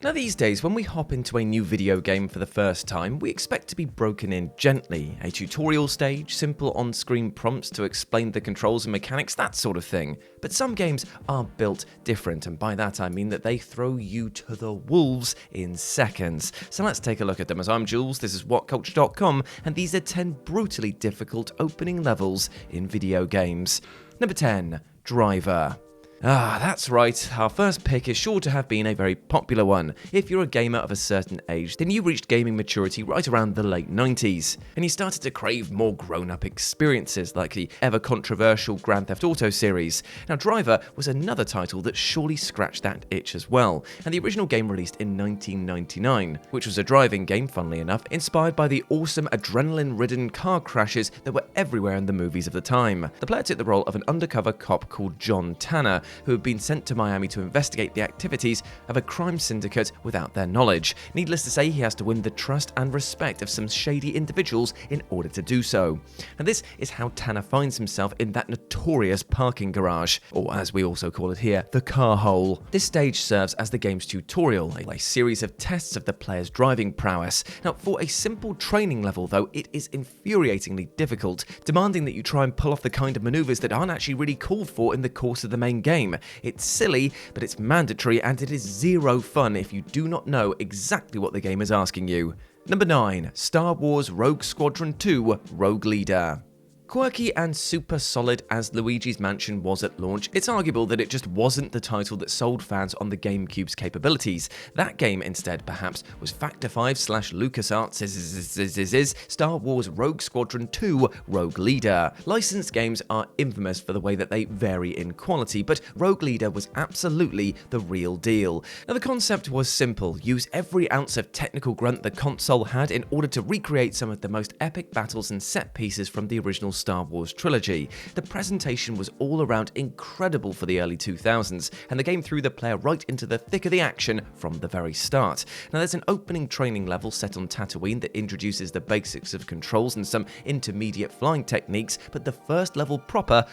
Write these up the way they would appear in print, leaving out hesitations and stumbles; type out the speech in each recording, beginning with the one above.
Now these days, when we hop into a new video game for the first time, we expect to be broken in gently. A tutorial stage, simple on-screen prompts to explain the controls and mechanics, that sort of thing. But some games are built different, and by that I mean that they throw you to the wolves in seconds. So let's take a look at them. As I'm Jules, this is WhatCulture.com, and these are 10 brutally difficult opening levels in video games. Number 10, Driver. That's right, our first pick is sure to have been a very popular one. If you're a gamer of a certain age, then you reached gaming maturity right around the late 90s, and you started to crave more grown-up experiences like the ever-controversial Grand Theft Auto series. Now Driver was another title that surely scratched that itch as well, and the original game released in 1999, which was a driving game, funnily enough, inspired by the awesome adrenaline-ridden car crashes that were everywhere in the movies of the time. The player took the role of an undercover cop called John Tanner, who had been sent to Miami to investigate the activities of a crime syndicate without their knowledge. Needless to say, he has to win the trust and respect of some shady individuals in order to do so. And this is how Tanner finds himself in that notorious parking garage, or as we also call it here, the car hole. This stage serves as the game's tutorial, a series of tests of the player's driving prowess. Now, for a simple training level though, it is infuriatingly difficult, demanding that you try and pull off the kind of maneuvers that aren't actually really called for in the course of the main game. It's silly, but it's mandatory, and it is zero fun if you do not know exactly what the game is asking you. Number 9, Star Wars Rogue Squadron 2 Rogue Leader. Quirky and super solid as Luigi's Mansion was at launch, it's arguable that it just wasn't the title that sold fans on the GameCube's capabilities. That game instead, perhaps, was Factor 5/LucasArts' Star Wars Rogue Squadron 2 Rogue Leader. Licensed games are infamous for the way that they vary in quality, but Rogue Leader was absolutely the real deal. Now the concept was simple: use every ounce of technical grunt the console had in order to recreate some of the most epic battles and set pieces from the original Star Wars trilogy. The presentation was all around incredible for the early 2000s, and the game threw the player right into the thick of the action from the very start. Now there's an opening training level set on Tatooine that introduces the basics of controls and some intermediate flying techniques, but the first level proper,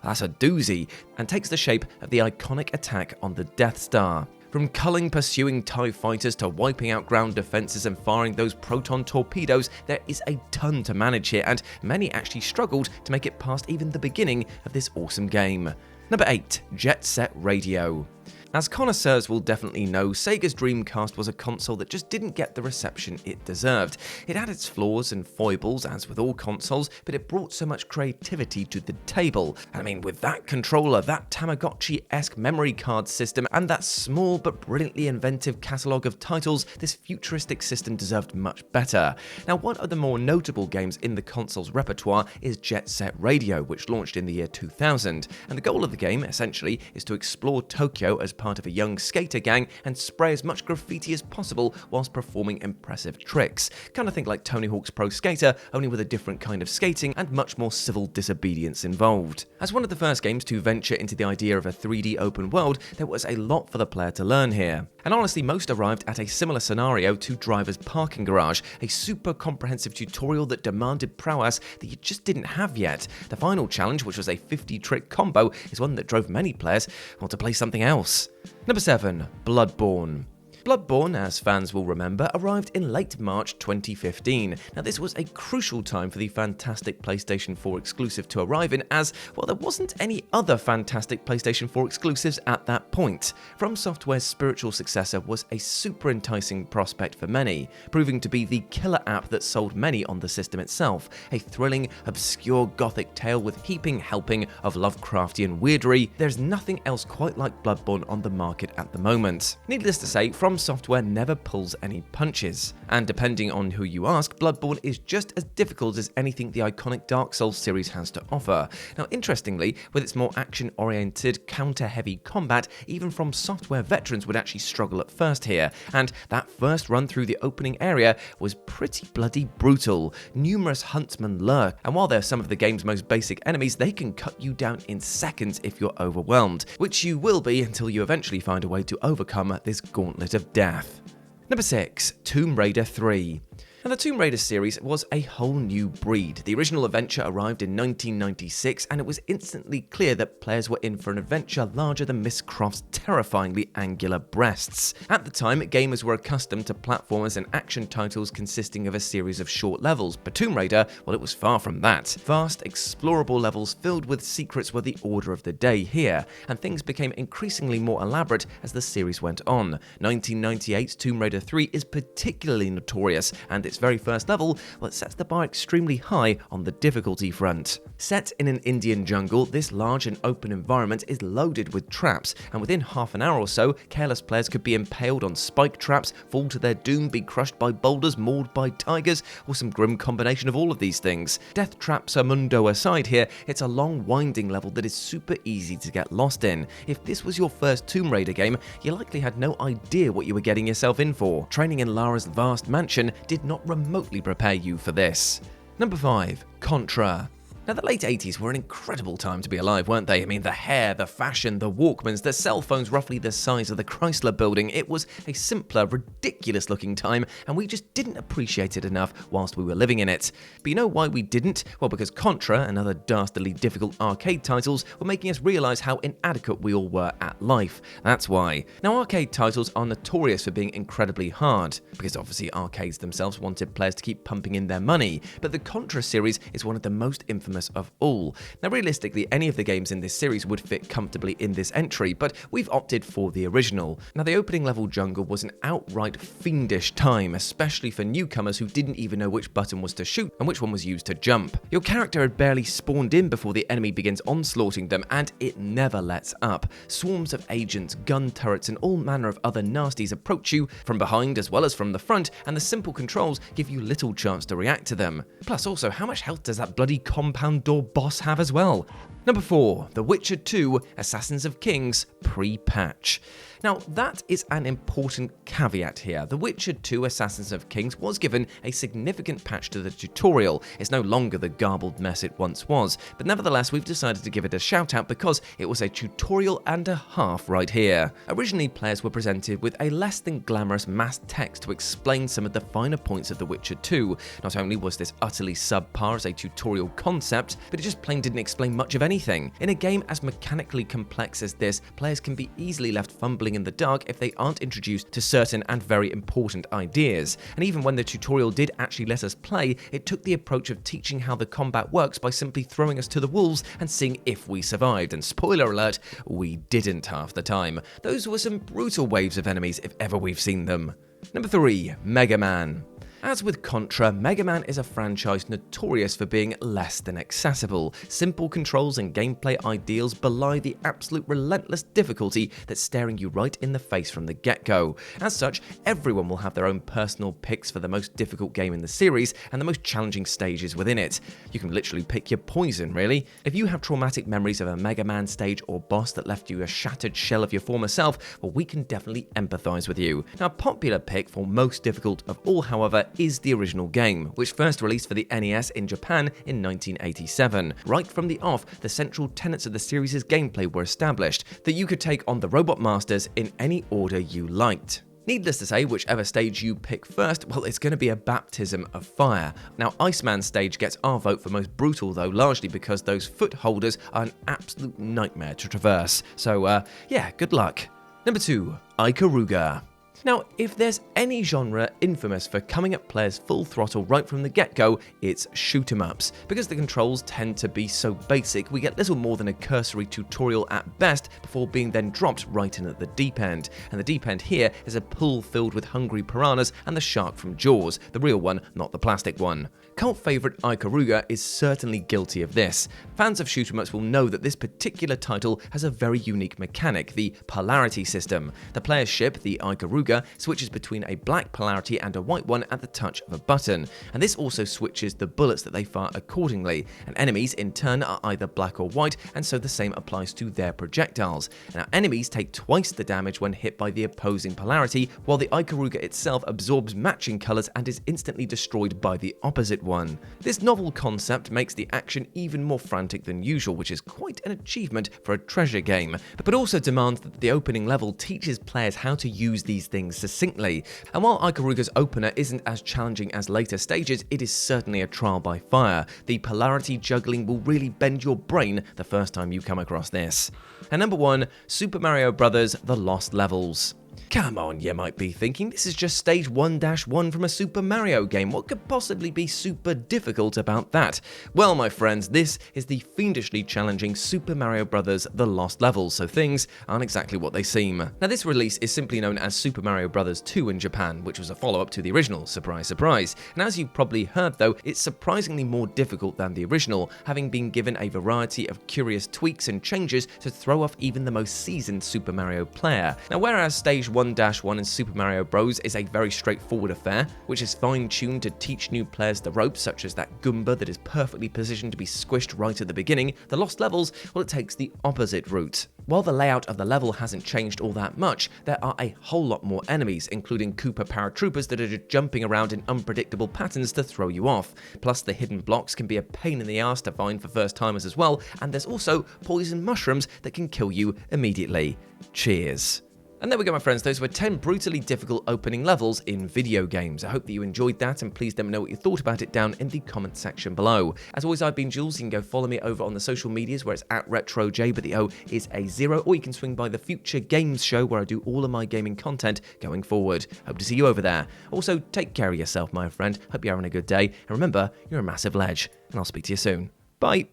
that's a doozy, and takes the shape of the iconic attack on the Death Star. From culling pursuing TIE fighters to wiping out ground defenses and firing those proton torpedoes, there is a ton to manage here, and many actually struggled to make it past even the beginning of this awesome game. Number 8, Jet Set Radio. As connoisseurs will definitely know, Sega's Dreamcast was a console that just didn't get the reception it deserved. It had its flaws and foibles, as with all consoles, but it brought so much creativity to the table. I mean, with that controller, that Tamagotchi-esque memory card system, and that small but brilliantly inventive catalogue of titles, this futuristic system deserved much better. Now, one of the more notable games in the console's repertoire is Jet Set Radio, which launched in the year 2000. And the goal of the game, essentially, is to explore Tokyo as part of a young skater gang and spray as much graffiti as possible whilst performing impressive tricks. Kind of think like Tony Hawk's Pro Skater, only with a different kind of skating and much more civil disobedience involved. As one of the first games to venture into the idea of a 3D open world, there was a lot for the player to learn here. And honestly, most arrived at a similar scenario to Driver's Parking Garage, a super comprehensive tutorial that demanded prowess that you just didn't have yet. The final challenge, which was a 50-trick combo, is one that drove many players to play something else. Number 7, Bloodborne. Bloodborne, as fans will remember, arrived in late March 2015. Now this was a crucial time for the fantastic PlayStation 4 exclusive to arrive in, as, well, there wasn't any other fantastic PlayStation 4 exclusives at that point. From Software's spiritual successor was a super enticing prospect for many, proving to be the killer app that sold many on the system itself. A thrilling, obscure gothic tale with heaping helping of Lovecraftian weirdery. There's nothing else quite like Bloodborne on the market at the moment. Needless to say, From Software never pulls any punches, and depending on who you ask, Bloodborne is just as difficult as anything the iconic Dark Souls series has to offer. Now interestingly, with its more action-oriented, counter-heavy combat, even From Software veterans would actually struggle at first here, and that first run through the opening area was pretty bloody brutal. Numerous huntsmen lurk, and while they're some of the game's most basic enemies, they can cut you down in seconds if you're overwhelmed, which you will be until you eventually find a way to overcome this gauntlet of death. Number 6, Tomb Raider 3. Now, the Tomb Raider series was a whole new breed. The original adventure arrived in 1996, and it was instantly clear that players were in for an adventure larger than Miss Croft's terrifyingly angular breasts. At the time, gamers were accustomed to platformers and action titles consisting of a series of short levels, but Tomb Raider, well, it was far from that. Vast, explorable levels filled with secrets were the order of the day here, and things became increasingly more elaborate as the series went on. 1998's Tomb Raider 3 is particularly notorious, and its very first level, well, it sets the bar extremely high on the difficulty front. Set in an Indian jungle, this large and open environment is loaded with traps, and within half an hour or so, careless players could be impaled on spike traps, fall to their doom, be crushed by boulders, mauled by tigers, or some grim combination of all of these things. Death traps mundo aside here, it's a long winding level that is super easy to get lost in. If this was your first Tomb Raider game, you likely had no idea what you were getting yourself in for. Training in Lara's vast mansion did not remotely prepare you for this. Number 5. Contra. Now, the late 80s were an incredible time to be alive, weren't they? I mean, the hair, the fashion, the Walkmans, the cell phones roughly the size of the Chrysler building. It was a simpler, ridiculous-looking time, and we just didn't appreciate it enough whilst we were living in it. But you know why we didn't? Well, because Contra and other dastardly difficult arcade titles were making us realise how inadequate we all were at life. That's why. Now, arcade titles are notorious for being incredibly hard, because obviously arcades themselves wanted players to keep pumping in their money, but the Contra series is one of the most infamous of all. Now, realistically, any of the games in this series would fit comfortably in this entry, but we've opted for the original. Now, the opening level jungle was an outright fiendish time, especially for newcomers who didn't even know which button was to shoot and which one was used to jump. Your character had barely spawned in before the enemy begins onslaughting them, and it never lets up. Swarms of agents, gun turrets, and all manner of other nasties approach you from behind as well as from the front, and the simple controls give you little chance to react to them. Plus, also, how much health does that bloody compound door boss have as well? Number 4. The Witcher 2 Assassins of Kings pre-patch. Now, that is an important caveat here. The Witcher 2 Assassins of Kings was given a significant patch to the tutorial. It's no longer the garbled mess it once was, but nevertheless we've decided to give it a shout out because it was a tutorial and a half right here. Originally, players were presented with a less than glamorous mass text to explain some of the finer points of The Witcher 2. Not only was this utterly subpar as a tutorial concept, but it just plain didn't explain much of anything. In a game as mechanically complex as this, players can be easily left fumbling in the dark if they aren't introduced to certain and very important ideas. And even when the tutorial did actually let us play, it took the approach of teaching how the combat works by simply throwing us to the wolves and seeing if we survived. And spoiler alert, we didn't half the time. Those were some brutal waves of enemies if ever we've seen them. Number 3. Mega Man. As with Contra, Mega Man is a franchise notorious for being less than accessible. Simple controls and gameplay ideals belie the absolute relentless difficulty that's staring you right in the face from the get-go. As such, everyone will have their own personal picks for the most difficult game in the series and the most challenging stages within it. You can literally pick your poison, really. If you have traumatic memories of a Mega Man stage or boss that left you a shattered shell of your former self, well, we can definitely empathise with you. Now, a popular pick for most difficult of all, however, is the original game, which first released for the NES in Japan in 1987. Right from the off, the central tenets of the series' gameplay were established, that you could take on the Robot Masters in any order you liked. Needless to say, whichever stage you pick first, well, it's going to be a baptism of fire. Now, Iceman stage gets our vote for most brutal though, largely because those footholders are an absolute nightmare to traverse. So, yeah, good luck. Number 2. IKARUGA. Now, if there's any genre infamous for coming at players full throttle right from the get-go, it's shoot-em-ups. Because the controls tend to be so basic, we get little more than a cursory tutorial at best before being then dropped right in at the deep end. And the deep end here is a pool filled with hungry piranhas and the shark from Jaws, the real one, not the plastic one. Cult favourite IKARUGA is certainly guilty of this. Fans of shoot-em-ups will know that this particular title has a very unique mechanic, the polarity system. The player's ship, the IKARUGA, switches between a black polarity and a white one at the touch of a button, and this also switches the bullets that they fire accordingly, and enemies in turn are either black or white, and so the same applies to their projectiles. Now, enemies take twice the damage when hit by the opposing polarity, while the IKARUGA itself absorbs matching colours and is instantly destroyed by the opposite one. This novel concept makes the action even more frantic than usual, which is quite an achievement for a treasure game, but also demands that the opening level teaches players how to use these things things succinctly. And while IKARUGA's opener isn't as challenging as later stages, it is certainly a trial by fire. The polarity juggling will really bend your brain the first time you come across this. And number 1, Super Mario Bros. The Lost Levels. Come on, you might be thinking, this is just stage 1-1 from a Super Mario game. What could possibly be super difficult about that? Well, my friends, this is the fiendishly challenging Super Mario Bros. The Lost Levels, so things aren't exactly what they seem. Now, this release is simply known as Super Mario Bros. 2 in Japan, which was a follow-up to the original, surprise, surprise. And as you've probably heard though, it's surprisingly more difficult than the original, having been given a variety of curious tweaks and changes to throw off even the most seasoned Super Mario player. Now, whereas stage 1-1 in Super Mario Bros. Is a very straightforward affair, which is fine-tuned to teach new players the ropes, such as that Goomba that is perfectly positioned to be squished right at the beginning, the Lost Levels, well, it takes the opposite route. While the layout of the level hasn't changed all that much, there are a whole lot more enemies, including Koopa paratroopers that are just jumping around in unpredictable patterns to throw you off. Plus, the hidden blocks can be a pain in the ass to find for first-timers as well, and there's also poison mushrooms that can kill you immediately. Cheers. And there we go, my friends. Those were 10 brutally difficult opening levels in video games. I hope that you enjoyed that, and please let me know what you thought about it down in the comment section below. As always, I've been Jules. You can go follow me over on the social medias where it's @RetroJ, but the O is a 0, or you can swing by the Future Games show where I do all of my gaming content going forward. Hope to see you over there. Also, take care of yourself, my friend. Hope you're having a good day, and remember, you're a massive ledge, and I'll speak to you soon. Bye.